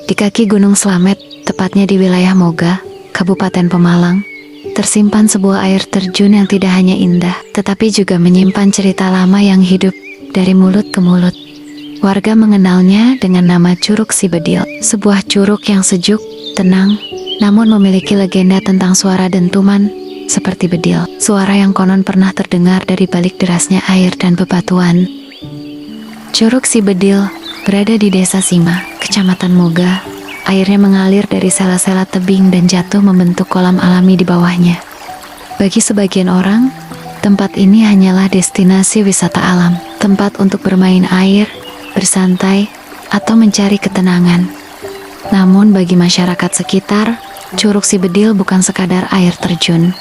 Di kaki Gunung Slamet, tepatnya di wilayah Moga, Kabupaten Pemalang, tersimpan sebuah air terjun yang tidak hanya indah, tetapi juga menyimpan cerita lama yang hidup dari mulut ke mulut. Warga mengenalnya dengan nama Curug Si Bedil, sebuah curug yang sejuk, tenang, namun memiliki legenda tentang suara dentuman seperti bedil. Suara yang konon pernah terdengar dari balik derasnya air dan bebatuan. Curug Si Bedil berada di Desa Sima, Kecamatan Moga. Airnya mengalir dari sela-sela tebing dan jatuh membentuk kolam alami di bawahnya. Bagi sebagian orang, tempat ini hanyalah destinasi wisata alam, tempat untuk bermain air, bersantai, atau mencari ketenangan. Namun bagi masyarakat sekitar, Curug Si Bedil bukan sekadar air terjun.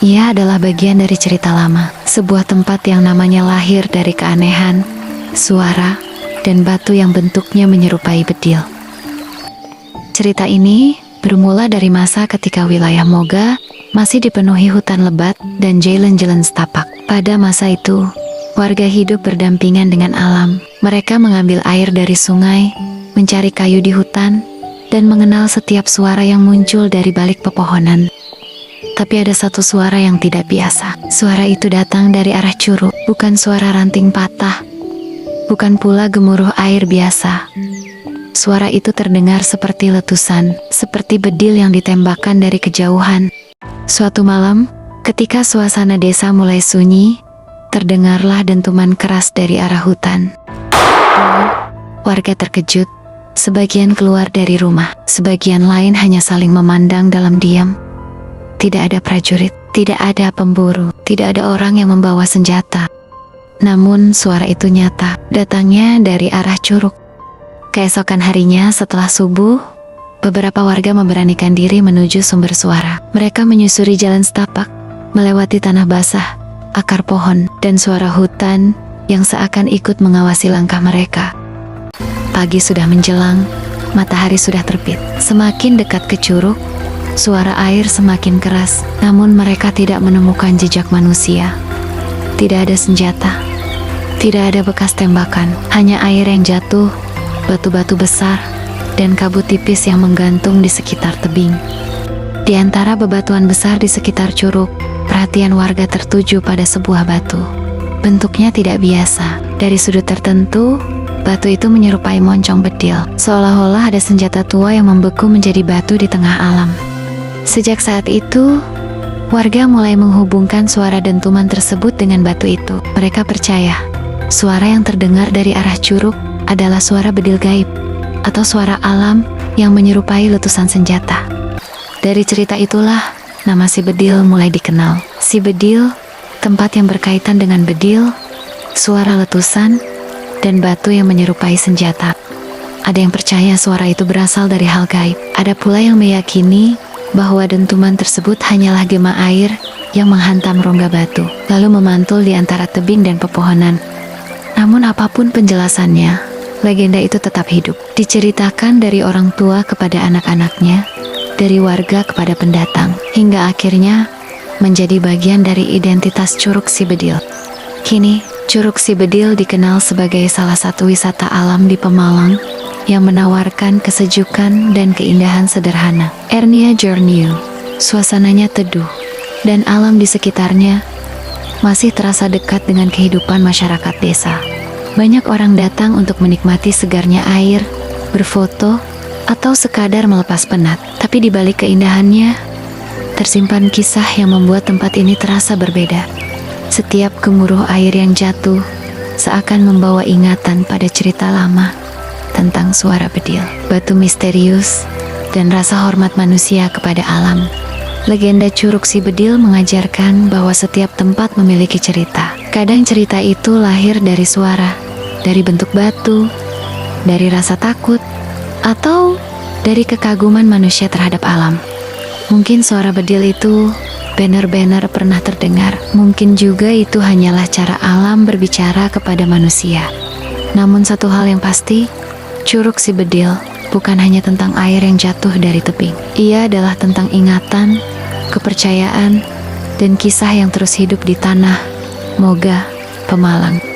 Ia adalah bagian dari cerita lama, sebuah tempat yang namanya lahir dari keanehan, suara, dan batu yang bentuknya menyerupai bedil. Cerita ini bermula dari masa ketika wilayah Moga masih dipenuhi hutan lebat dan jalan-jalan setapak. Pada masa itu, warga hidup berdampingan dengan alam. Mereka mengambil air dari sungai, mencari kayu di hutan, dan mengenal setiap suara yang muncul dari balik pepohonan. Tapi ada satu suara yang tidak biasa. Suara itu datang dari arah curug, bukan suara ranting patah, bukan pula gemuruh air biasa. Suara itu terdengar seperti letusan, seperti bedil yang ditembakkan dari kejauhan. Suatu malam, ketika suasana desa mulai sunyi, terdengarlah dentuman keras dari arah hutan. Warga terkejut, sebagian keluar dari rumah, sebagian lain hanya saling memandang dalam diam. Tidak ada prajurit, tidak ada pemburu, tidak ada orang yang membawa senjata. Namun suara itu nyata, datangnya dari arah curug. Keesokan harinya setelah subuh, beberapa warga memberanikan diri menuju sumber suara. Mereka menyusuri jalan setapak, melewati tanah basah, akar pohon, dan suara hutan yang seakan ikut mengawasi langkah mereka. Pagi sudah menjelang, matahari sudah terbit. Semakin dekat ke curug, suara air semakin keras, namun mereka tidak menemukan jejak manusia. Tidak ada senjata, tidak ada bekas tembakan, hanya air yang jatuh, batu-batu besar, dan kabut tipis yang menggantung di sekitar tebing. Di antara bebatuan besar di sekitar curug, perhatian warga tertuju pada sebuah batu. Bentuknya tidak biasa. Dari sudut tertentu, batu itu menyerupai moncong bedil, seolah-olah ada senjata tua yang membeku menjadi batu di tengah alam. Sejak saat itu, warga mulai menghubungkan suara dentuman tersebut dengan batu itu. Mereka percaya, suara yang terdengar dari arah curug adalah suara bedil gaib, atau suara alam yang menyerupai letusan senjata. Dari cerita itulah, nama Si Bedil mulai dikenal. Si Bedil, tempat yang berkaitan dengan bedil, suara letusan, dan batu yang menyerupai senjata. Ada yang percaya suara itu berasal dari hal gaib. Ada pula yang meyakini bahwa dentuman tersebut hanyalah gema air yang menghantam rongga batu, lalu memantul di antara tebing dan pepohonan. Namun apapun penjelasannya, legenda itu tetap hidup. Diceritakan dari orang tua kepada anak-anaknya, dari warga kepada pendatang, hingga akhirnya menjadi bagian dari identitas Curug Si Bedil. Kini, Curug Si Bedil dikenal sebagai salah satu wisata alam di Pemalang yang menawarkan kesejukan dan keindahan sederhana. Ernia Journey, suasananya teduh, dan alam di sekitarnya masih terasa dekat dengan kehidupan masyarakat desa. Banyak orang datang untuk menikmati segarnya air, berfoto, atau sekadar melepas penat. Tapi di balik keindahannya, tersimpan kisah yang membuat tempat ini terasa berbeda. Setiap gemuruh air yang jatuh seakan membawa ingatan pada cerita lama tentang suara bedil, batu misterius, dan rasa hormat manusia kepada alam. Legenda Curug Si Bedil mengajarkan bahwa setiap tempat memiliki cerita. Kadang cerita itu lahir dari suara, dari bentuk batu, dari rasa takut, atau dari kekaguman manusia terhadap alam. Mungkin suara bedil itu benar-benar pernah terdengar. Mungkin juga itu hanyalah cara alam berbicara kepada manusia. Namun satu hal yang pasti, Curug Si Bedil bukan hanya tentang air yang jatuh dari tebing. Ia adalah tentang ingatan, kepercayaan, dan kisah yang terus hidup di tanah Moga, Pemalang.